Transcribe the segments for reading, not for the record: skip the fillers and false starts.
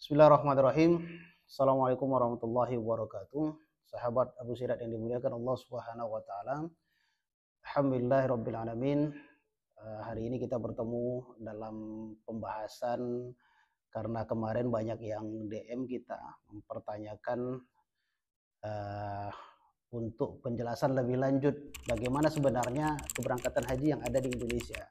Bismillahirrahmanirrahim. Assalamualaikum warahmatullahi wabarakatuh. Sahabat Abu Sirat yang dimuliakan Allah Subhanahu wa taala. Alhamdulillahirabbil alamin. Hari ini kita bertemu dalam pembahasan karena kemarin banyak yang DM kita mempertanyakan uh, untuk penjelasan lebih lanjut bagaimana sebenarnya keberangkatan haji yang ada di Indonesia.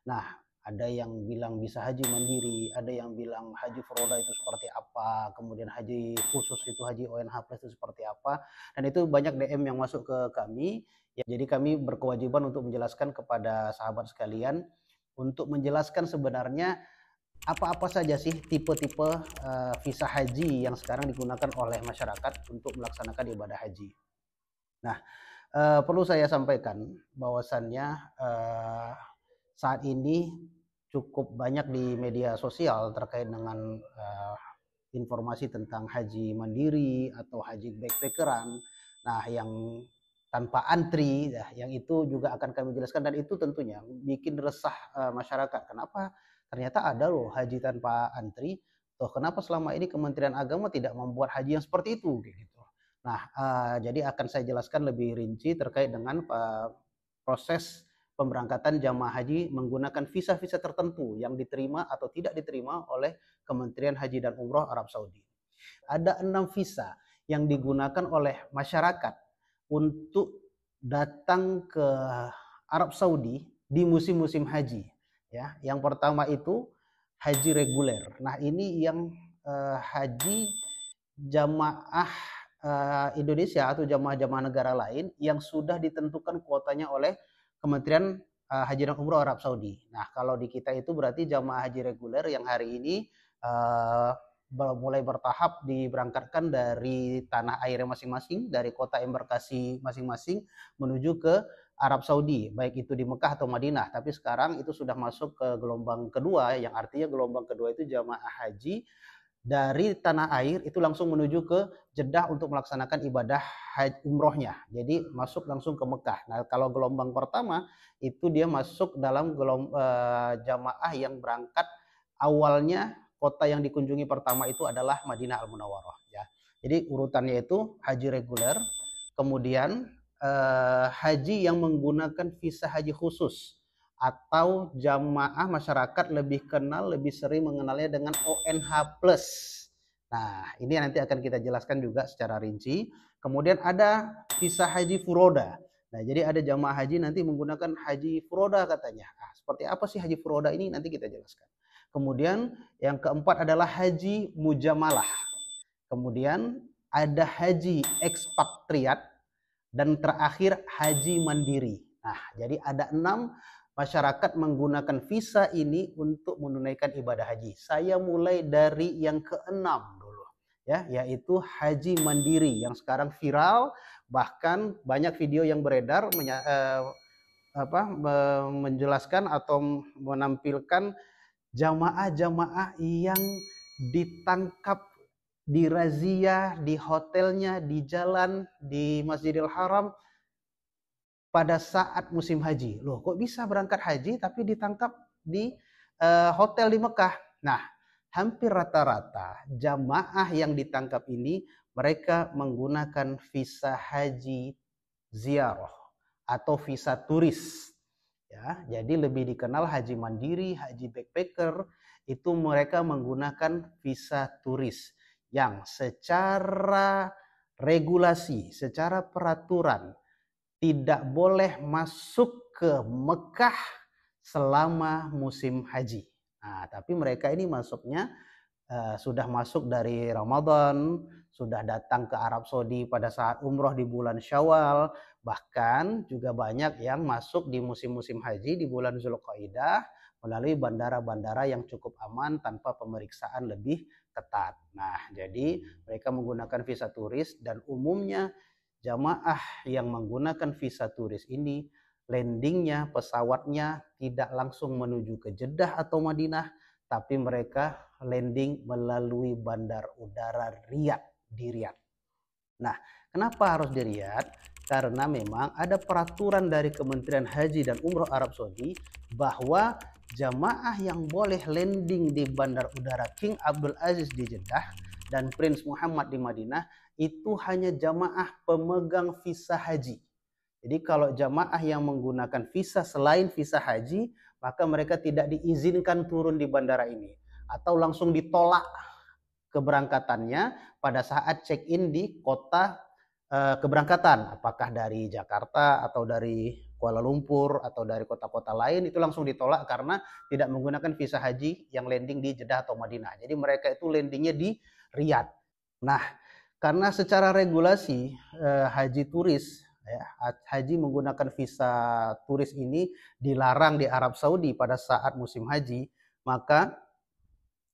Nah, ada yang bilang bisa haji mandiri, ada yang bilang haji furoda itu seperti apa, kemudian haji khusus itu haji ONH plus itu seperti apa, dan itu banyak DM yang masuk ke kami. Ya, jadi kami berkewajiban untuk menjelaskan kepada sahabat sekalian untuk menjelaskan sebenarnya apa-apa saja sih tipe-tipe visa haji yang sekarang digunakan oleh masyarakat untuk melaksanakan ibadah haji. Nah, perlu saya sampaikan bahwasannya saat ini cukup banyak di media sosial terkait dengan informasi tentang haji mandiri atau haji backpackeran. Nah, yang tanpa antri, yang itu juga akan kami jelaskan, dan itu tentunya bikin resah masyarakat. Kenapa ternyata ada loh haji tanpa antri? Toh kenapa selama ini Kementerian Agama tidak membuat haji yang seperti itu? Gitu. Nah, jadi akan saya jelaskan lebih rinci terkait dengan proses pemberangkatan jamaah haji menggunakan visa-visa tertentu yang diterima atau tidak diterima oleh Kementerian Haji dan Umroh Arab Saudi. Ada 6 visa yang digunakan oleh masyarakat untuk datang ke Arab Saudi di musim-musim haji. Ya, yang pertama itu haji reguler. Nah, ini yang haji jamaah Indonesia atau jamaah-jamaah negara lain yang sudah ditentukan kuotanya oleh Kementerian Haji dan Umroh Arab Saudi. Nah, kalau di kita itu berarti jamaah haji reguler yang hari ini mulai bertahap diberangkatkan dari tanah airnya masing-masing, dari kota embarkasi masing-masing menuju ke Arab Saudi, baik itu di Mekah atau Madinah. Tapi sekarang itu sudah masuk ke gelombang kedua, yang artinya gelombang kedua itu jamaah haji dari tanah air itu langsung menuju ke Jeddah untuk melaksanakan ibadah haji umrohnya. Jadi masuk langsung ke Mekah. Nah, kalau gelombang pertama itu dia masuk dalam jamaah yang berangkat awalnya kota yang dikunjungi pertama itu adalah Madinah Al-Munawwarah ya. Jadi urutannya itu haji reguler, kemudian haji yang menggunakan visa haji khusus, atau jamaah masyarakat lebih kenal, lebih sering mengenalnya dengan ONH plus. Nah, ini nanti akan kita jelaskan juga secara rinci. Kemudian ada visa haji furoda. Nah, jadi ada jamaah haji nanti menggunakan haji furoda katanya. Nah, seperti apa sih haji furoda ini nanti kita jelaskan. Kemudian yang keempat adalah haji mujamalah. Kemudian ada haji ekspatriat, dan terakhir haji mandiri. Nah, jadi ada 6 masyarakat menggunakan visa ini untuk menunaikan ibadah haji. Saya mulai dari yang keenam dulu ya, yaitu haji mandiri yang sekarang viral, bahkan banyak video yang beredar menjelaskan atau menampilkan jamaah-jamaah yang ditangkap, dirazia di hotelnya, di jalan, di Masjidil Haram pada saat musim haji. Loh, kok bisa berangkat haji tapi ditangkap di hotel di Mekah? Nah, hampir rata-rata jamaah yang ditangkap ini mereka menggunakan visa haji ziarah atau visa turis. Ya, jadi lebih dikenal haji mandiri, haji backpacker, itu mereka menggunakan visa turis yang secara regulasi, secara peraturan tidak boleh masuk ke Mekah selama musim haji. Nah, tapi mereka ini masuknya sudah masuk dari Ramadan, sudah datang ke Arab Saudi pada saat umroh di bulan Syawal, bahkan juga banyak yang masuk di musim-musim haji di bulan Zulqa'dah melalui bandara-bandara yang cukup aman tanpa pemeriksaan lebih ketat. Nah, jadi mereka menggunakan visa turis, dan umumnya jamaah yang menggunakan visa turis ini landingnya, pesawatnya tidak langsung menuju ke Jeddah atau Madinah, tapi mereka landing melalui bandar udara Riyadh, di Riyadh. Nah, kenapa harus di Riyadh? Karena memang ada peraturan dari Kementerian Haji dan Umroh Arab Saudi bahwa jamaah yang boleh landing di Bandar Udara King Abdul Aziz di Jeddah dan Prince Muhammad di Madinah itu hanya jamaah pemegang visa haji. Jadi kalau jamaah yang menggunakan visa selain visa haji, maka mereka tidak diizinkan turun di bandara ini atau langsung ditolak keberangkatannya pada saat check-in di kota keberangkatan, apakah dari Jakarta atau dari Kuala Lumpur atau dari kota-kota lain, itu langsung ditolak karena tidak menggunakan visa haji yang landing di Jeddah atau Madinah. Jadi mereka itu landingnya di Riyadh. Nah, karena secara regulasi haji turis, haji menggunakan visa turis ini dilarang di Arab Saudi pada saat musim haji, maka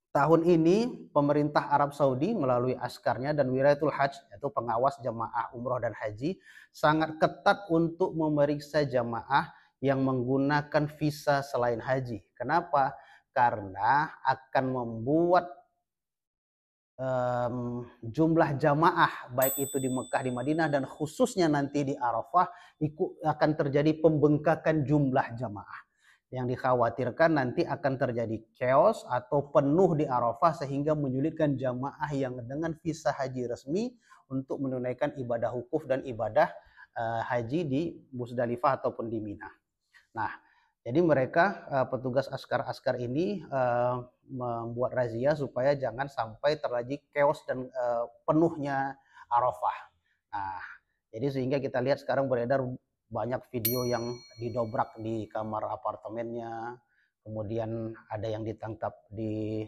tahun ini pemerintah Arab Saudi melalui askarnya dan Wilayatul Hajj, yaitu pengawas jamaah umroh dan haji, sangat ketat untuk memeriksa jamaah yang menggunakan visa selain haji. Kenapa? Karena akan membuat jumlah jamaah baik itu di Mekah, di Madinah, dan khususnya nanti di Arafah akan terjadi pembengkakan jumlah jamaah. Yang dikhawatirkan nanti akan terjadi chaos atau penuh di Arafah sehingga menyulitkan jamaah yang dengan visa haji resmi untuk menunaikan ibadah wukuf dan ibadah haji di Musdalifah ataupun di Mina. Nah, jadi mereka petugas askar-askar ini membuat razia supaya jangan sampai terjadi chaos dan penuhnya Arafah. Nah, jadi sehingga kita lihat sekarang beredar banyak video yang didobrak di kamar apartemennya, kemudian ada yang ditangkap di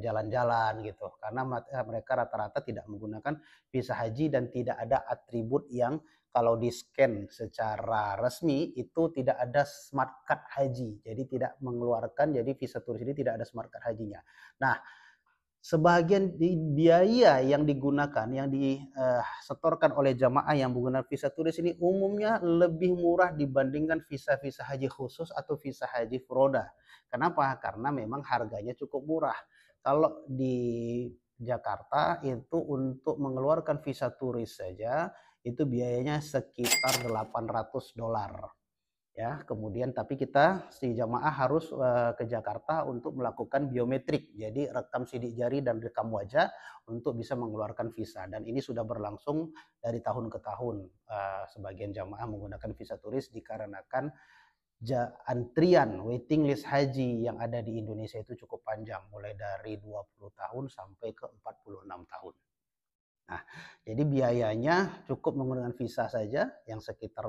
jalan-jalan gitu, karena mereka rata-rata tidak menggunakan visa haji dan tidak ada atribut yang kalau di scan secara resmi itu tidak ada smart card haji, jadi tidak mengeluarkan, jadi visa turis ini tidak ada smart card hajinya. Nah, sebagian biaya yang digunakan, yang disetorkan oleh jamaah yang menggunakan visa turis ini umumnya lebih murah dibandingkan visa-visa haji khusus atau visa haji furoda. Kenapa? Karena memang harganya cukup murah. Kalau di Jakarta itu untuk mengeluarkan visa turis saja itu biayanya sekitar $800. Ya, kemudian tapi kita si jamaah harus ke Jakarta untuk melakukan biometrik. Jadi rekam sidik jari dan rekam wajah untuk bisa mengeluarkan visa, dan ini sudah berlangsung dari tahun ke tahun. Sebagian jamaah menggunakan visa turis dikarenakan antrian waiting list haji yang ada di Indonesia itu cukup panjang, mulai dari 20 tahun sampai ke 46 tahun. Nah, jadi biayanya cukup menggunakan visa saja yang sekitar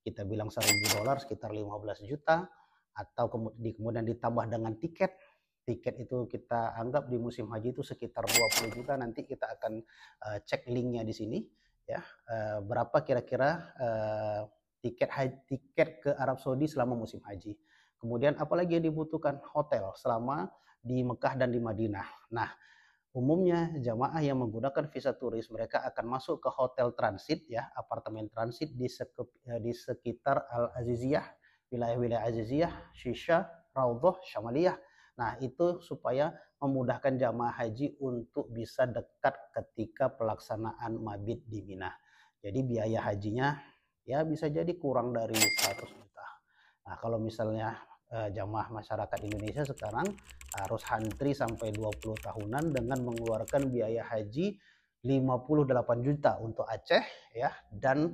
kita bilang $1.000, sekitar 15 juta, atau kemudian ditambah dengan tiket. Tiket itu kita anggap di musim haji itu sekitar 20 juta. Nanti kita akan cek linknya di sini ya. Berapa kira-kira tiket ke Arab Saudi selama musim haji. Kemudian apalagi yang dibutuhkan? Hotel selama di Mekah dan di Madinah. Nah, umumnya jamaah yang menggunakan visa turis mereka akan masuk ke hotel transit ya, apartemen transit di sekitar Al-Aziziyah, wilayah-wilayah Aziziyah, Shisha, Raudhah, Syamaliyah. Nah, itu supaya memudahkan jamaah haji untuk bisa dekat ketika pelaksanaan mabit di Mina. Jadi biaya hajinya ya bisa jadi kurang dari 100 juta. Nah, kalau misalnya jamaah masyarakat Indonesia sekarang harus antri sampai 20 tahunan dengan mengeluarkan biaya haji 58 juta untuk Aceh ya, dan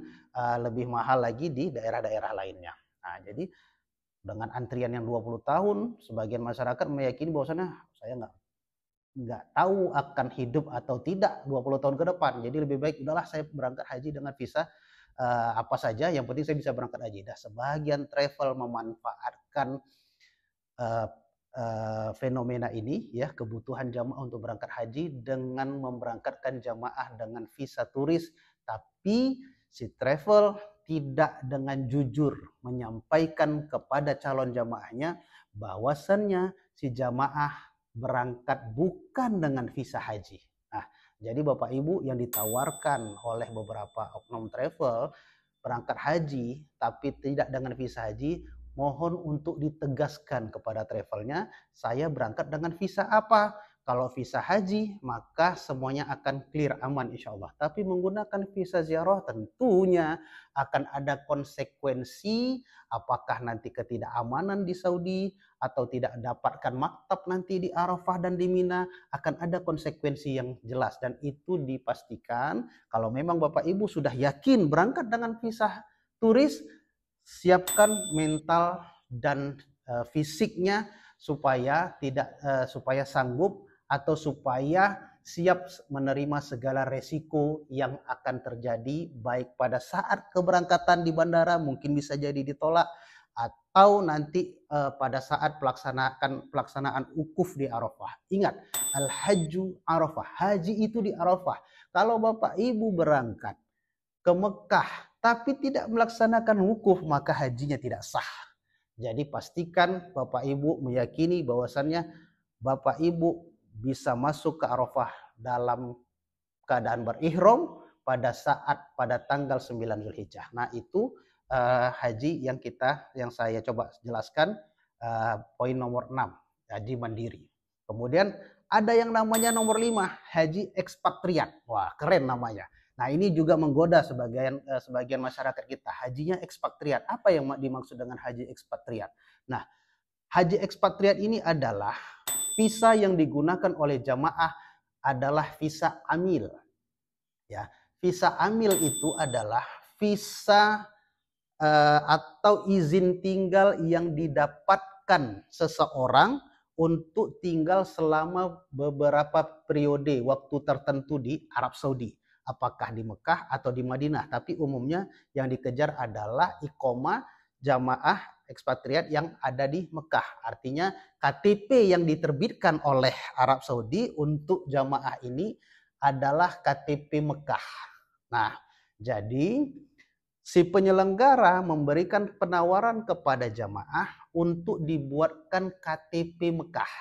lebih mahal lagi di daerah-daerah lainnya. Nah, jadi dengan antrian yang 20 tahun, sebagian masyarakat meyakini bahwasannya saya nggak tahu akan hidup atau tidak 20 tahun ke depan. Jadi lebih baik udahlah saya berangkat haji dengan visa apa saja, yang penting saya bisa berangkat haji. Nah, sebagian travel memanfaatkan fenomena ini ya, kebutuhan jamaah untuk berangkat haji dengan memberangkatkan jamaah dengan visa turis, tapi si travel tidak dengan jujur menyampaikan kepada calon jamaahnya bahwasannya si jamaah berangkat bukan dengan visa haji. Nah, jadi Bapak Ibu yang ditawarkan oleh beberapa oknum travel berangkat haji tapi tidak dengan visa haji, mohon untuk ditegaskan kepada travelnya, saya berangkat dengan visa apa? Kalau visa haji, maka semuanya akan clear, aman insya Allah. Tapi menggunakan visa ziarah tentunya akan ada konsekuensi, apakah nanti ketidakamanan di Saudi, atau tidak dapatkan maktab nanti di Arafah dan di Mina, akan ada konsekuensi yang jelas. Dan itu dipastikan kalau memang Bapak Ibu sudah yakin berangkat dengan visa turis, siapkan mental dan fisiknya supaya supaya sanggup atau supaya siap menerima segala resiko yang akan terjadi, baik pada saat keberangkatan di bandara mungkin bisa jadi ditolak, atau nanti pada saat pelaksanaan wukuf di Arafah. Ingat, al-hajju Arafah, haji itu di Arafah. Kalau Bapak Ibu berangkat ke Mekah tapi tidak melaksanakan wukuf, maka hajinya tidak sah. Jadi pastikan Bapak Ibu meyakini bahwasannya Bapak Ibu bisa masuk ke Arafah dalam keadaan berihram pada tanggal 9 Zulhijjah. Nah, itu haji yang saya coba jelaskan, poin nomor 6, haji mandiri. Kemudian ada yang namanya nomor 5, haji ekspatriat. Wah, keren namanya. Nah, ini juga menggoda sebagian masyarakat kita. Hajinya ekspatriat. Apa yang dimaksud dengan haji ekspatriat? Nah, haji ekspatriat ini adalah visa yang digunakan oleh jamaah adalah visa amil. Ya, visa amil itu adalah visa atau izin tinggal yang didapatkan seseorang untuk tinggal selama beberapa periode waktu tertentu di Arab Saudi. Apakah di Mekah atau di Madinah. Tapi umumnya yang dikejar adalah iqomah jamaah ekspatriat yang ada di Mekah. Artinya KTP yang diterbitkan oleh Arab Saudi untuk jamaah ini adalah KTP Mekah. Nah, jadi si penyelenggara memberikan penawaran kepada jamaah untuk dibuatkan KTP Mekah.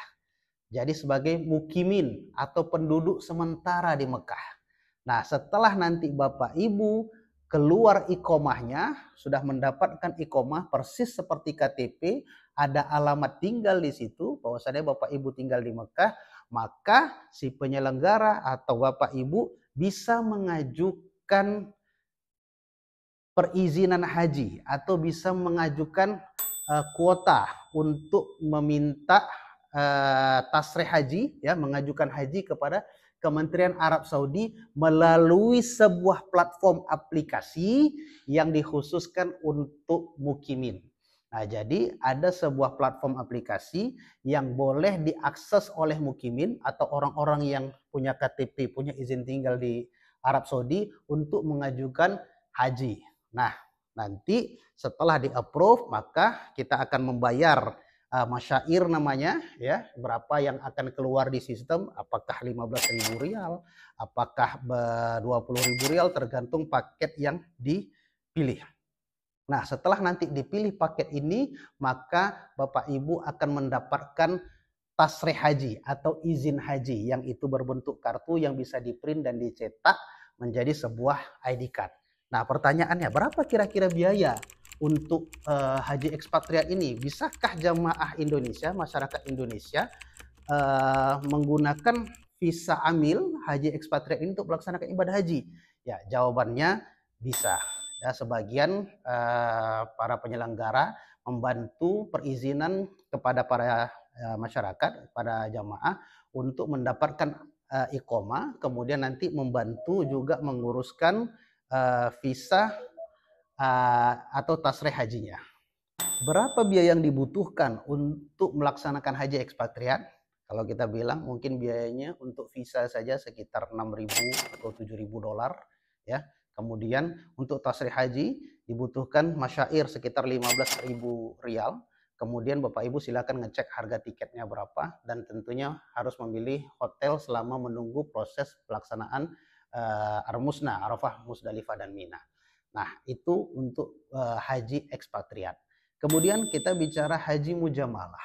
Jadi sebagai mukimin atau penduduk sementara di Mekah. Nah, setelah nanti Bapak Ibu keluar iqomahnya, sudah mendapatkan iqomah persis seperti KTP, ada alamat tinggal di situ, bahwasanya Bapak Ibu tinggal di Mekah, maka si penyelenggara atau Bapak Ibu bisa mengajukan perizinan haji atau bisa mengajukan kuota untuk meminta tasrih haji, ya, mengajukan haji kepada Kementerian Arab Saudi melalui sebuah platform aplikasi yang dikhususkan untuk mukimin. Nah, jadi ada sebuah platform aplikasi yang boleh diakses oleh mukimin atau orang-orang yang punya KTP, punya izin tinggal di Arab Saudi untuk mengajukan haji. Nah, nanti setelah di-approve maka kita akan membayar masyair namanya, ya, berapa yang akan keluar di sistem, apakah 15.000 rial, apakah 20.000 rial, tergantung paket yang dipilih. Nah, setelah nanti dipilih paket ini, maka Bapak Ibu akan mendapatkan tasrih haji atau izin haji yang itu berbentuk kartu yang bisa diprint dan dicetak menjadi sebuah ID card. Nah, pertanyaannya, berapa kira-kira biaya untuk haji ekspatriat ini? Bisakah jamaah Indonesia, masyarakat Indonesia menggunakan visa amil haji ekspatriat ini untuk melaksanakan ibadah haji? Ya, jawabannya bisa. Ya, sebagian para penyelenggara membantu perizinan kepada para masyarakat, pada jamaah untuk mendapatkan iqomah, kemudian nanti membantu juga menguruskan visa atau tasrih hajinya. Berapa biaya yang dibutuhkan untuk melaksanakan haji ekspatriat? Kalau kita bilang mungkin biayanya untuk visa saja sekitar 6.000 atau 7.000 dolar, ya. Kemudian untuk tasrih haji dibutuhkan masyair sekitar 15.000 rial. Kemudian Bapak Ibu silakan ngecek harga tiketnya berapa, dan tentunya harus memilih hotel selama menunggu proses pelaksanaan Armusna, Arafah, Musdalifah dan Mina. Nah, itu untuk haji ekspatriat. Kemudian kita bicara haji mujamalah.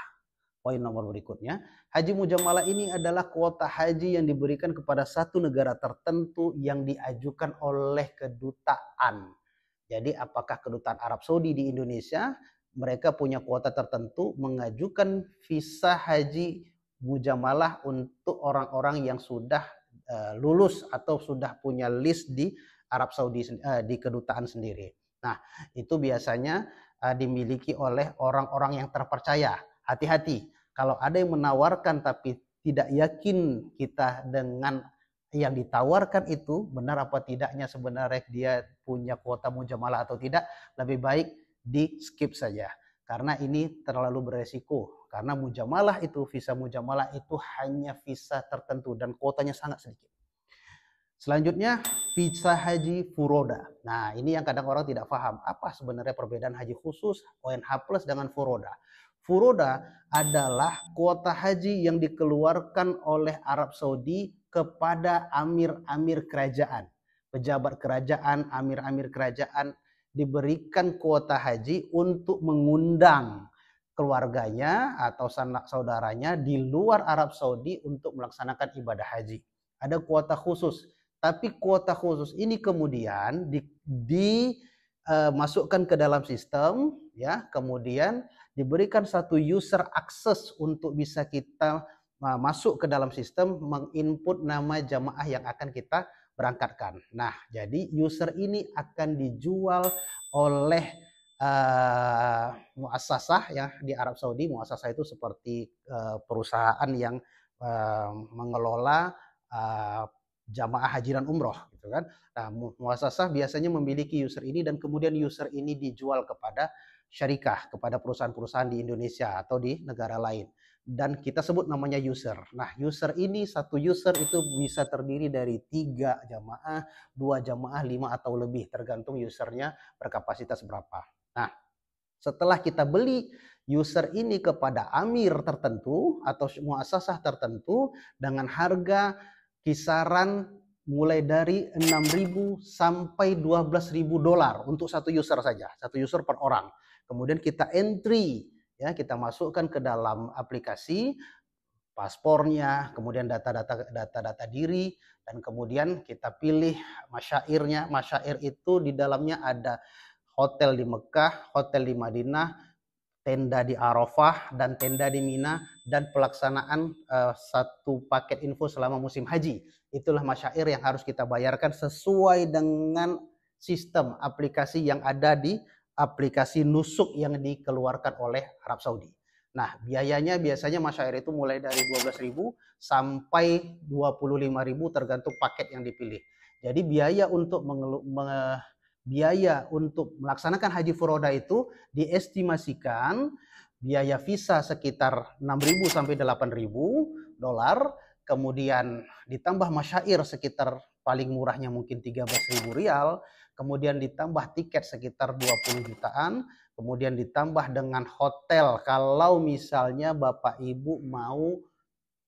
Poin nomor berikutnya, haji mujamalah ini adalah kuota haji yang diberikan kepada satu negara tertentu yang diajukan oleh kedutaan. Jadi apakah kedutaan Arab Saudi di Indonesia, mereka punya kuota tertentu mengajukan visa haji mujamalah untuk orang-orang yang sudah lulus atau sudah punya list di Arab Saudi, di kedutaan sendiri. Nah, itu biasanya dimiliki oleh orang-orang yang terpercaya. Hati-hati, kalau ada yang menawarkan tapi tidak yakin kita dengan yang ditawarkan itu benar apa tidaknya, sebenarnya dia punya kuota mujamalah atau tidak, lebih baik di skip saja. Karena ini terlalu beresiko. Karena mujamalah itu, visa mujamalah itu hanya visa tertentu dan kuotanya sangat sedikit. Selanjutnya, visa haji furoda. Nah, ini yang kadang orang tidak paham. Apa sebenarnya perbedaan haji khusus, ONH plus dengan furoda? Furoda adalah kuota haji yang dikeluarkan oleh Arab Saudi kepada amir-amir kerajaan. Pejabat kerajaan, amir-amir kerajaan diberikan kuota haji untuk mengundang keluarganya atau sanak saudaranya di luar Arab Saudi untuk melaksanakan ibadah haji. Ada kuota khusus, tapi kuota khusus ini kemudian dimasukkan ke dalam sistem, ya, kemudian diberikan satu user akses untuk bisa kita masuk ke dalam sistem, menginput nama jamaah yang akan kita berangkatkan. Nah, jadi user ini akan dijual oleh muassasah ya di Arab Saudi. Muassasah itu seperti perusahaan yang mengelola jamaah haji dan umroh, gitu kan. Nah, muassasah biasanya memiliki user ini dan kemudian user ini dijual kepada syarikah, kepada perusahaan-perusahaan di Indonesia atau di negara lain. Dan kita sebut namanya user. Nah, user ini, satu user itu bisa terdiri dari 3 jamaah, 2 jamaah, 5 atau lebih, tergantung usernya berkapasitas berapa. Nah, setelah kita beli user ini kepada amir tertentu atau muassasah tertentu dengan harga kisaran mulai dari 6.000 sampai 12.000 dolar untuk satu user saja, satu user per orang. Kemudian kita entry, ya, kita masukkan ke dalam aplikasi paspornya, kemudian data-data diri, dan kemudian kita pilih masyairnya. Masyair itu di dalamnya ada hotel di Mekah, hotel di Madinah, tenda di Arafah, dan tenda di Mina, dan pelaksanaan satu paket info selama musim haji. Itulah masyair yang harus kita bayarkan sesuai dengan sistem aplikasi yang ada di aplikasi nusuk yang dikeluarkan oleh Arab Saudi. Nah, biayanya biasanya masyair itu mulai dari 12.000 sampai 25.000 tergantung paket yang dipilih. Jadi biaya untuk melaksanakan haji furoda itu diestimasikan biaya visa sekitar 6.000 sampai 8.000 dolar, kemudian ditambah masyair sekitar paling murahnya mungkin 13.000 rial, kemudian ditambah tiket sekitar 20 jutaan, kemudian ditambah dengan hotel kalau misalnya Bapak Ibu mau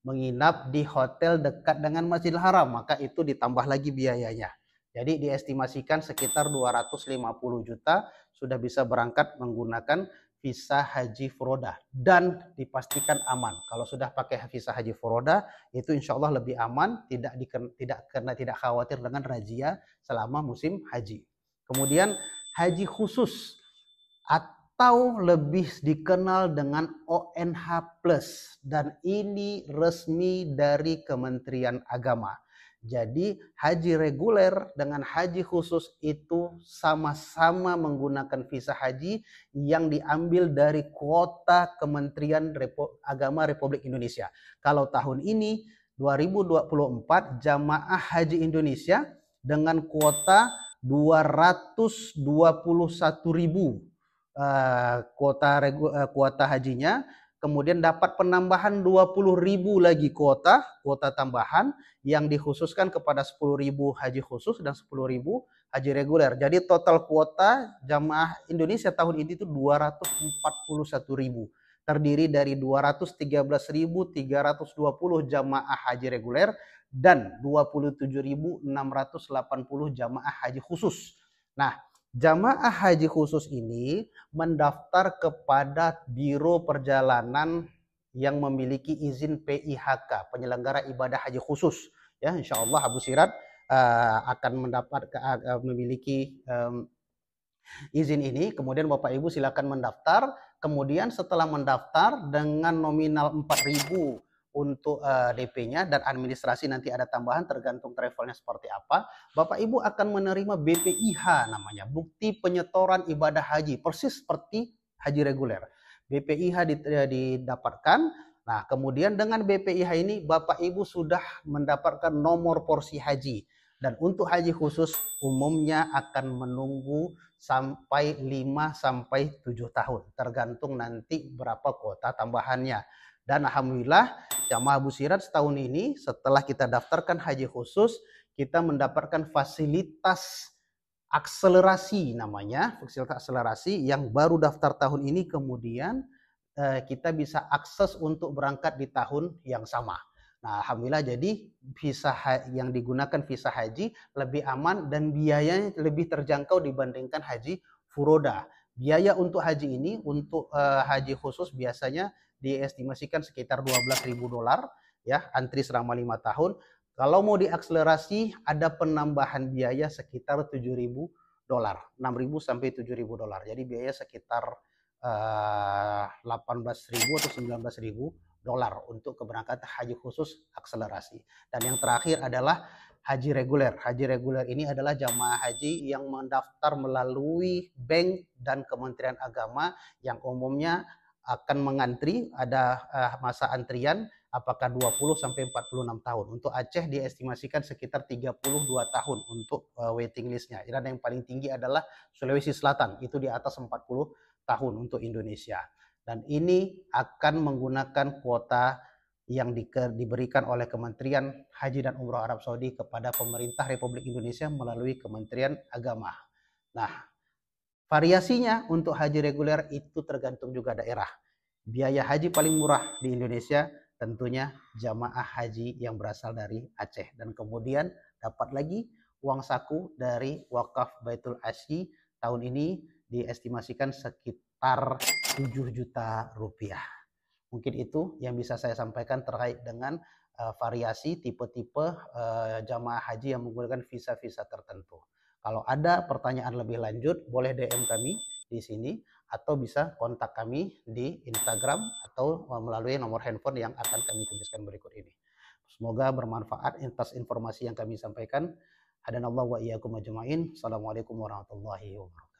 menginap di hotel dekat dengan Masjidil Haram, maka itu ditambah lagi biayanya. Jadi diestimasikan sekitar 250 juta sudah bisa berangkat menggunakan visa haji furoda dan dipastikan aman. Kalau sudah pakai visa haji furoda itu insya Allah lebih aman, tidak khawatir dengan razia selama musim haji. Kemudian haji khusus atau lebih dikenal dengan ONH plus, dan ini resmi dari Kementerian Agama. Jadi haji reguler dengan haji khusus itu sama-sama menggunakan visa haji yang diambil dari kuota Kementerian Agama Republik Indonesia. Kalau tahun ini 2024 jamaah haji Indonesia dengan kuota 221.000 kuota hajinya, kemudian dapat penambahan 20.000 lagi kuota tambahan yang dikhususkan kepada 10.000 haji khusus dan 10.000 haji reguler. Jadi total kuota jamaah Indonesia tahun ini itu 241.000. Terdiri dari 213.320 jamaah haji reguler dan 27.680 jamaah haji khusus. Nah, jamaah haji khusus ini mendaftar kepada Biro Perjalanan yang memiliki izin PIHK, penyelenggara ibadah haji khusus. Ya, insya Allah Abu Sirat akan memiliki izin ini. Kemudian Bapak Ibu silakan mendaftar. Kemudian setelah mendaftar dengan nominal 4.000 untuk DP-nya dan administrasi nanti ada tambahan tergantung travelnya seperti apa. Bapak Ibu akan menerima BPIH namanya, bukti penyetoran ibadah haji, persis seperti haji reguler. BPIH didapatkan. Nah, kemudian dengan BPIH ini Bapak Ibu sudah mendapatkan nomor porsi haji. Dan untuk haji khusus umumnya akan menunggu sampai 5 sampai 7 tahun. Tergantung nanti berapa kuota tambahannya. Dan alhamdulillah jamaah Abu Sirat setahun ini setelah kita daftarkan haji khusus, kita mendapatkan fasilitas akselerasi namanya, fasilitas akselerasi yang baru daftar tahun ini, kemudian kita bisa akses untuk berangkat di tahun yang sama. Nah, alhamdulillah jadi visa yang digunakan visa haji lebih aman dan biayanya lebih terjangkau dibandingkan haji furoda. Biaya untuk haji ini, untuk haji khusus biasanya diestimasikan sekitar $12.000 ya, antri selama 5 tahun. Kalau mau diakselerasi ada penambahan biaya sekitar $7.000, 6.000 sampai $7.000. Jadi biaya sekitar 18.000 atau $19.000 untuk keberangkatan haji khusus akselerasi. Dan yang terakhir adalah haji reguler. Haji reguler ini adalah jamaah haji yang mendaftar melalui bank dan Kementerian Agama yang umumnya akan mengantri, ada masa antrian apakah 20 sampai 46 tahun. Untuk Aceh diestimasikan sekitar 32 tahun untuk waiting listnya. Dan yang paling tinggi adalah Sulawesi Selatan, itu di atas 40 tahun untuk Indonesia. Dan ini akan menggunakan kuota yang diberikan oleh Kementerian Haji dan Umroh Arab Saudi kepada pemerintah Republik Indonesia melalui Kementerian Agama. Nah, variasinya untuk haji reguler itu tergantung juga daerah. Biaya haji paling murah di Indonesia tentunya jamaah haji yang berasal dari Aceh. Dan kemudian dapat lagi uang saku dari wakaf Baitul Asyi tahun ini diestimasikan sekitar 7 juta rupiah. Mungkin itu yang bisa saya sampaikan terkait dengan variasi tipe-tipe jamaah haji yang menggunakan visa-visa tertentu. Kalau ada pertanyaan lebih lanjut, boleh DM kami di sini atau bisa kontak kami di Instagram atau melalui nomor handphone yang akan kami tuliskan berikut ini. Semoga bermanfaat atas informasi yang kami sampaikan. Hadanallahu wa iyyakum ajmain. Assalamualaikum warahmatullahi wabarakatuh.